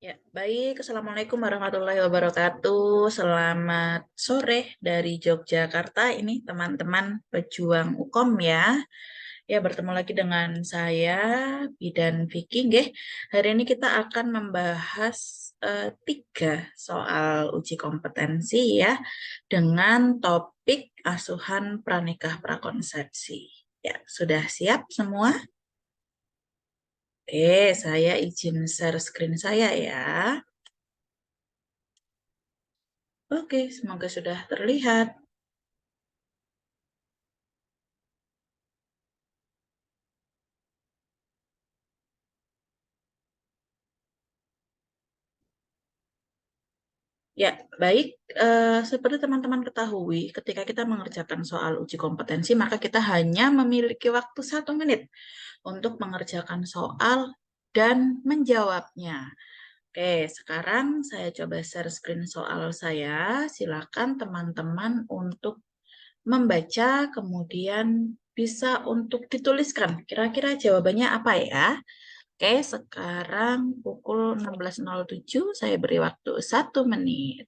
Ya, baik. Assalamualaikum warahmatullahi wabarakatuh. Selamat sore dari Yogyakarta. Ini teman-teman pejuang Ukom ya. Ya, bertemu lagi dengan saya, Bidan Vicky. Nggih. Hari ini kita akan membahas tiga soal uji kompetensi ya, dengan topik asuhan pranikah prakonsepsi. Ya, sudah siap semua? Oke, saya izin share screen saya ya. Oke, semoga sudah terlihat. Ya, baik. Seperti teman-teman ketahui, ketika kita mengerjakan soal uji kompetensi, maka kita hanya memiliki waktu 1 menit untuk mengerjakan soal dan menjawabnya. Oke, sekarang saya coba share screen soal saya. Silakan teman-teman untuk membaca, kemudian bisa untuk dituliskan. Kira-kira jawabannya apa ya? Oke, sekarang pukul 16.07, saya beri waktu 1 menit.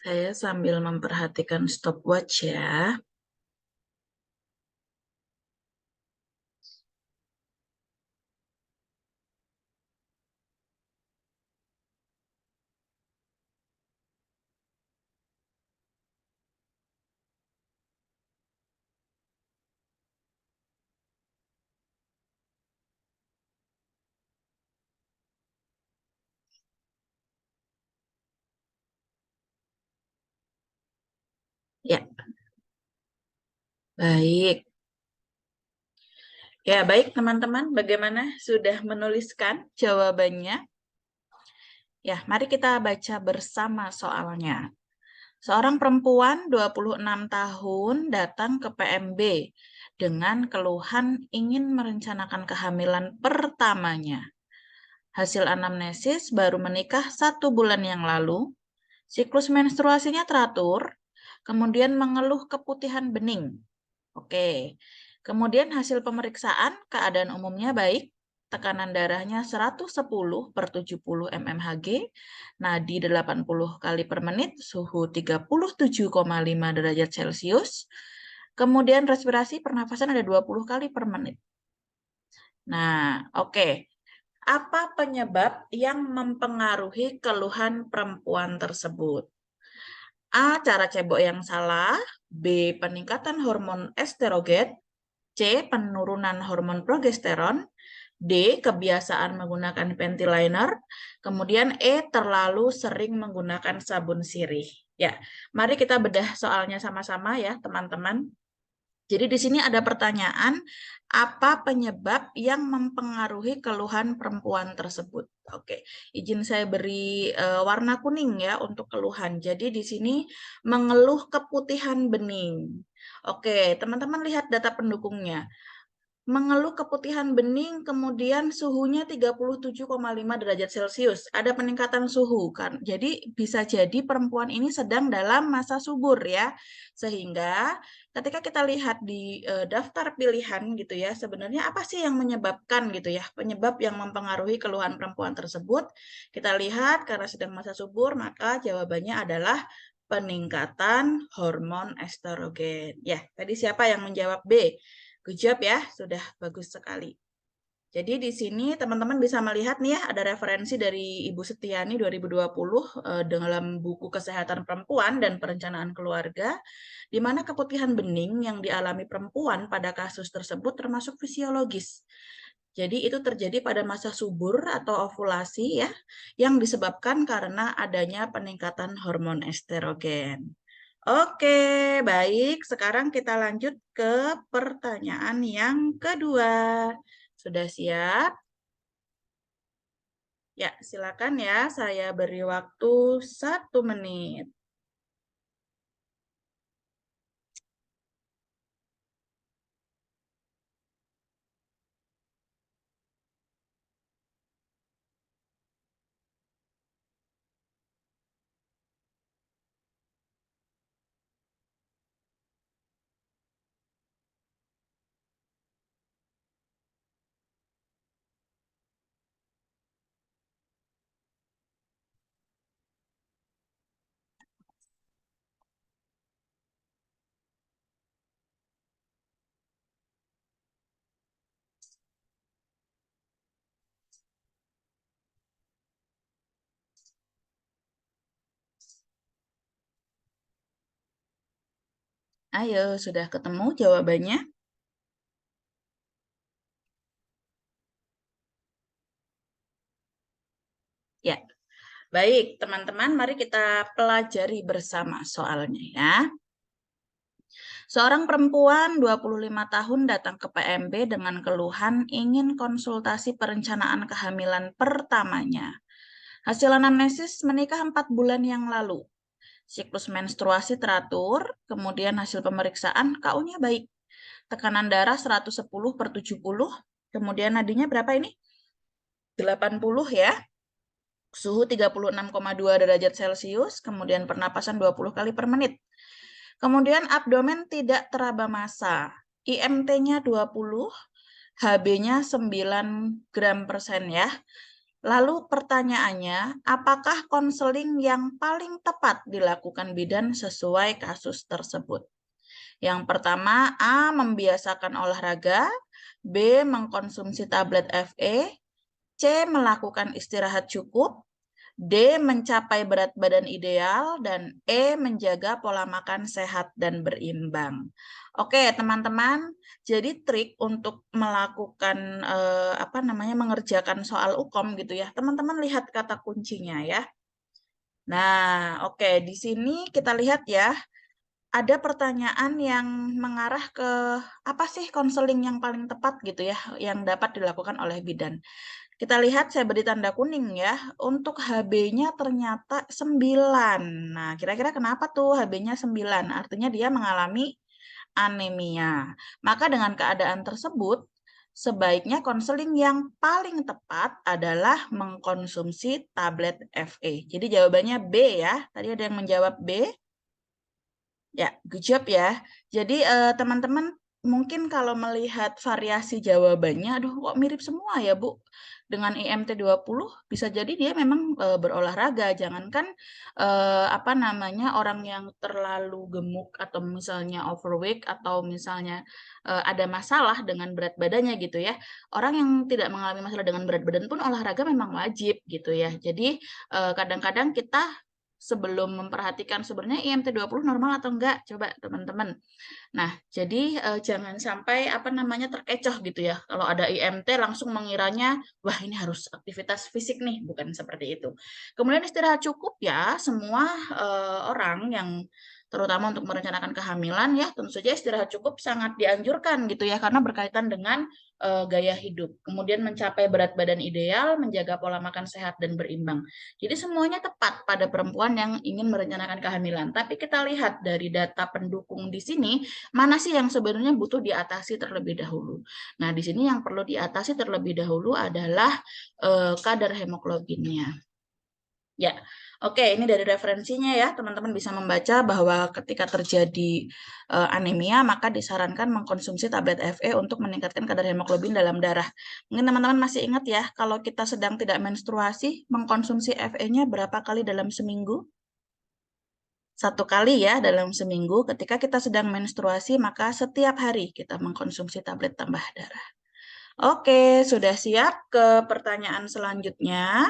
Saya sambil memperhatikan stopwatch ya. Ya, baik. Ya, baik teman-teman. Bagaimana? Sudah menuliskan jawabannya? Ya, mari kita baca bersama soalnya. Seorang perempuan 26 tahun datang ke PMB dengan keluhan ingin merencanakan kehamilan pertamanya. Hasil anamnesis baru menikah 1 bulan yang lalu. Siklus menstruasinya teratur, kemudian mengeluh keputihan bening. Oke. Kemudian hasil pemeriksaan keadaan umumnya baik, tekanan darahnya 110/70 mmHg, nadi 80 kali per menit, suhu 37,5 derajat Celcius. Kemudian respirasi pernafasan ada 20 kali per menit. Nah, oke. Apa penyebab yang mempengaruhi keluhan perempuan tersebut? A. Cara cebok yang salah. B. Peningkatan hormon estrogen. C. Penurunan hormon progesteron. D. Kebiasaan menggunakan panty liner. Kemudian E. Terlalu sering menggunakan sabun sirih. Ya, mari kita bedah soalnya sama-sama ya, teman-teman. Jadi di sini ada pertanyaan, apa penyebab yang mempengaruhi keluhan perempuan tersebut? Oke, izin saya beri warna kuning ya untuk keluhan. Jadi di sini mengeluh keputihan bening. Oke, teman-teman lihat data pendukungnya. Mengeluh keputihan bening, kemudian suhunya 37,5 derajat Celcius. Ada peningkatan suhu kan. Jadi bisa jadi perempuan ini sedang dalam masa subur ya. Sehingga ketika kita lihat di daftar pilihan gitu ya, sebenarnya apa sih yang menyebabkan gitu ya? Penyebab yang mempengaruhi keluhan perempuan tersebut. Kita lihat karena sedang masa subur, maka jawabannya adalah peningkatan hormon estrogen. Ya, tadi siapa yang menjawab B? Good job ya, sudah bagus sekali. Jadi di sini teman-teman bisa melihat nih ya, ada referensi dari Ibu Setiani 2020 dalam buku Kesehatan Perempuan dan Perencanaan Keluarga, di mana keputihan bening yang dialami perempuan pada kasus tersebut termasuk fisiologis. Jadi itu terjadi pada masa subur atau ovulasi ya, yang disebabkan karena adanya peningkatan hormon estrogen. Oke, baik. Sekarang kita lanjut ke pertanyaan yang kedua. Sudah siap? Ya, silakan ya. Saya beri waktu 1 menit. Ayo, sudah ketemu jawabannya? Ya, baik teman-teman, mari kita pelajari bersama soalnya ya. Seorang perempuan 25 tahun datang ke PMB dengan keluhan ingin konsultasi perencanaan kehamilan pertamanya. Hasil anamnesis menikah 4 bulan yang lalu. Siklus menstruasi teratur, kemudian hasil pemeriksaan KU-nya baik. Tekanan darah 110/70, kemudian nadinya berapa ini? 80 ya. Suhu 36,2 derajat Celcius, kemudian pernapasan 20 kali per menit. Kemudian abdomen tidak teraba massa. IMT-nya 20, HB-nya 9 gram persen ya. Lalu pertanyaannya, apakah konseling yang paling tepat dilakukan bidan sesuai kasus tersebut? Yang pertama, A. Membiasakan olahraga, B. Mengkonsumsi tablet FE, C. Melakukan istirahat cukup, D. Mencapai berat badan ideal, dan E. Menjaga pola makan sehat dan berimbang. Oke, teman-teman. Jadi trik untuk melakukan mengerjakan soal UKOM gitu ya. Teman-teman lihat kata kuncinya ya. Nah, oke, di sini kita lihat ya. Ada pertanyaan yang mengarah ke apa sih konseling yang paling tepat gitu ya, yang dapat dilakukan oleh bidan. Kita lihat saya beri tanda kuning ya, untuk HB-nya ternyata 9. Nah, kira-kira kenapa tuh HB-nya 9? Artinya dia mengalami anemia. Maka dengan keadaan tersebut, sebaiknya konseling yang paling tepat adalah mengkonsumsi tablet FE. Jadi jawabannya B ya. Tadi ada yang menjawab B. Ya, good job ya. Jadi teman-teman mungkin kalau melihat variasi jawabannya, aduh kok mirip semua ya Bu. Dengan IMT 20 bisa jadi dia memang berolahraga. Jangankan orang yang terlalu gemuk atau misalnya overweight atau misalnya ada masalah dengan berat badannya gitu ya. Orang yang tidak mengalami masalah dengan berat badan pun olahraga memang wajib gitu ya. Jadi kadang-kadang kita sebelum memperhatikan sebenarnya IMT 20 normal atau enggak, coba teman-teman. Nah, jadi jangan sampai terkecoh gitu ya. Kalau ada IMT langsung mengiranya, wah ini harus aktivitas fisik nih, bukan seperti itu. Kemudian istirahat cukup ya, semua orang yang terutama untuk merencanakan kehamilan ya, tentu saja istirahat cukup sangat dianjurkan gitu ya, karena berkaitan dengan gaya hidup. Kemudian mencapai berat badan ideal, menjaga pola makan sehat dan berimbang. Jadi semuanya tepat pada perempuan yang ingin merencanakan kehamilan. Tapi kita lihat dari data pendukung di sini, mana sih yang sebenarnya butuh diatasi terlebih dahulu. Nah, di sini yang perlu diatasi terlebih dahulu adalah kadar hemoglobinnya. Ya, oke, ini dari referensinya ya, teman-teman bisa membaca bahwa ketika terjadi anemia, maka disarankan mengkonsumsi tablet FE untuk meningkatkan kadar hemoglobin dalam darah. Mungkin teman-teman masih ingat ya, kalau kita sedang tidak menstruasi, mengkonsumsi FE-nya berapa kali dalam seminggu? 1 kali ya dalam seminggu. Ketika kita sedang menstruasi, maka setiap hari kita mengkonsumsi tablet tambah darah. Oke, sudah siap ke pertanyaan selanjutnya?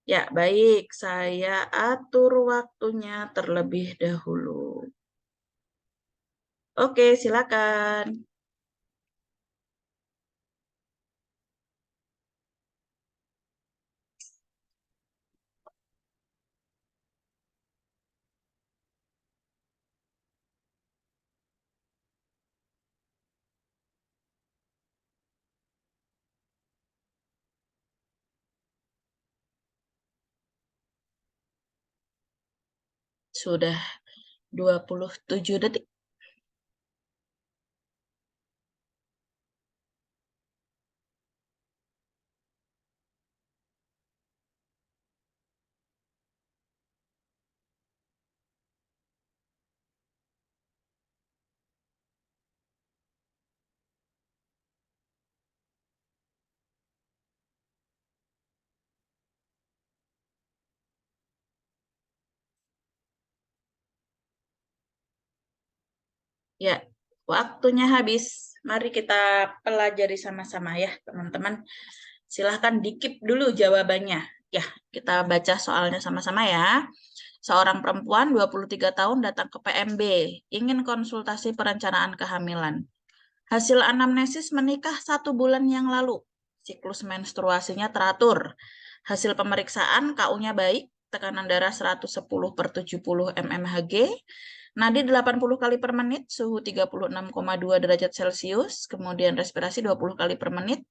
Ya, baik. Saya atur waktunya terlebih dahulu. Oke, silakan. Sudah 27 detik. Ya, waktunya habis. Mari kita pelajari sama-sama ya, teman-teman. Silahkan dikip dulu jawabannya. Ya, kita baca soalnya sama-sama ya. Seorang perempuan 23 tahun datang ke PMB, ingin konsultasi perencanaan kehamilan. Hasil anamnesis menikah 1 bulan yang lalu. Siklus menstruasinya teratur. Hasil pemeriksaan KU-nya baik, tekanan darah 110/70 mmHg, nadi 80 kali per menit, suhu 36,2 derajat Celcius, kemudian respirasi 20 kali per menit.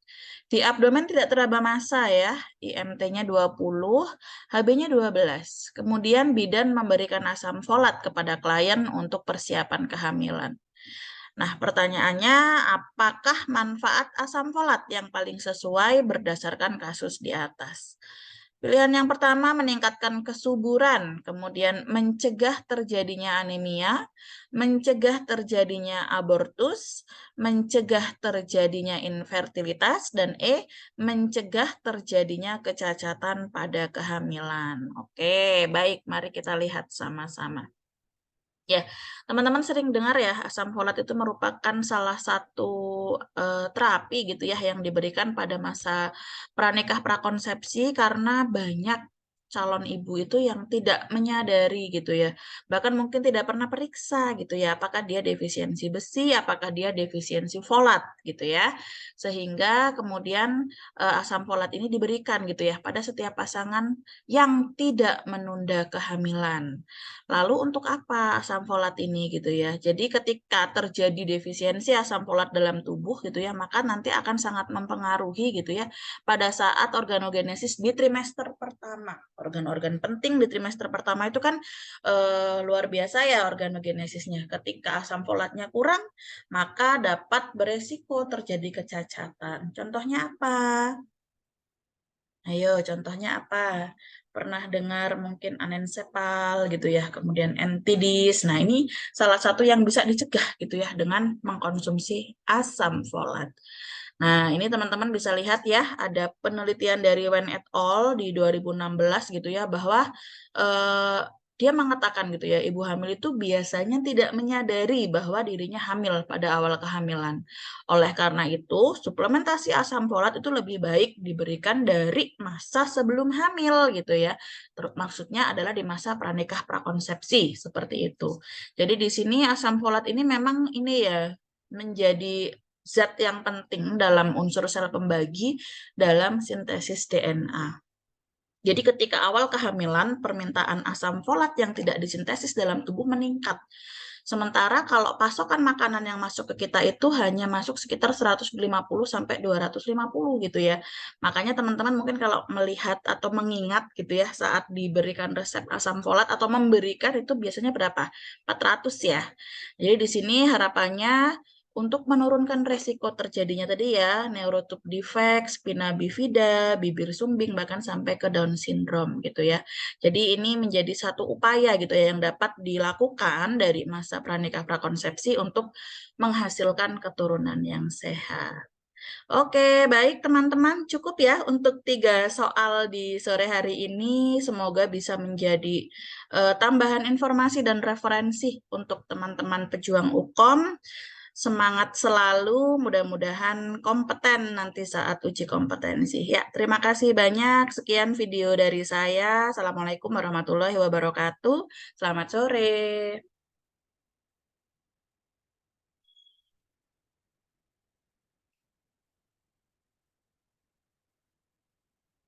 Di abdomen tidak teraba massa ya, IMT-nya 20, HB-nya 12. Kemudian bidan memberikan asam folat kepada klien untuk persiapan kehamilan. Nah, pertanyaannya, apakah manfaat asam folat yang paling sesuai berdasarkan kasus di atas? Pilihan yang pertama meningkatkan kesuburan, kemudian mencegah terjadinya anemia, mencegah terjadinya abortus, mencegah terjadinya infertilitas, dan E, mencegah terjadinya kecacatan pada kehamilan. Oke, baik, mari kita lihat sama-sama. Ya, teman-teman sering dengar ya, asam folat itu merupakan salah satu terapi gitu ya yang diberikan pada masa pranikah prakonsepsi karena banyak calon ibu itu yang tidak menyadari gitu ya. Bahkan mungkin tidak pernah periksa gitu ya, apakah dia defisiensi besi, apakah dia defisiensi folat gitu ya. Sehingga kemudian asam folat ini diberikan gitu ya pada setiap pasangan yang tidak menunda kehamilan. Lalu untuk apa asam folat ini gitu ya? Jadi ketika terjadi defisiensi asam folat dalam tubuh gitu ya, maka nanti akan sangat mempengaruhi gitu ya pada saat organogenesis di trimester pertama. Organ-organ penting di trimester pertama itu kan luar biasa ya organogenesisnya. Ketika asam folatnya kurang, maka dapat beresiko terjadi kecacatan. Contohnya apa? Ayo, contohnya apa? Pernah dengar mungkin anencefal gitu ya, kemudian entidis. Nah, ini salah satu yang bisa dicegah gitu ya dengan mengkonsumsi asam folat. Nah, ini teman-teman bisa lihat ya, ada penelitian dari Wen et al. Di 2016 gitu ya, bahwa dia mengatakan gitu ya, ibu hamil itu biasanya tidak menyadari bahwa dirinya hamil pada awal kehamilan. Oleh karena itu, suplementasi asam folat itu lebih baik diberikan dari masa sebelum hamil gitu ya. Terus maksudnya adalah di masa pranikah prakonsepsi seperti itu. Jadi di sini asam folat ini memang ini ya menjadi zat yang penting dalam unsur sel pembagi dalam sintesis DNA. Jadi ketika awal kehamilan, permintaan asam folat yang tidak disintesis dalam tubuh meningkat. Sementara kalau pasokan makanan yang masuk ke kita itu hanya masuk sekitar 150 sampai 250 gitu ya. Makanya teman-teman mungkin kalau melihat atau mengingat gitu ya saat diberikan resep asam folat atau memberikan itu biasanya berapa? 400 ya. Jadi di sini harapannya untuk menurunkan resiko terjadinya tadi ya, neurotube defect, spina bifida, bibir sumbing, bahkan sampai ke Down syndrome gitu ya. Jadi ini menjadi satu upaya gitu ya yang dapat dilakukan dari masa pranikah prakonsepsi untuk menghasilkan keturunan yang sehat. Oke, baik teman-teman, cukup ya untuk 3 soal di sore hari ini. Semoga bisa menjadi tambahan informasi dan referensi untuk teman-teman pejuang UKOM. Semangat selalu, mudah-mudahan kompeten nanti saat uji kompetensi. Ya, terima kasih banyak. Sekian video dari saya. Assalamualaikum warahmatullahi wabarakatuh. Selamat sore.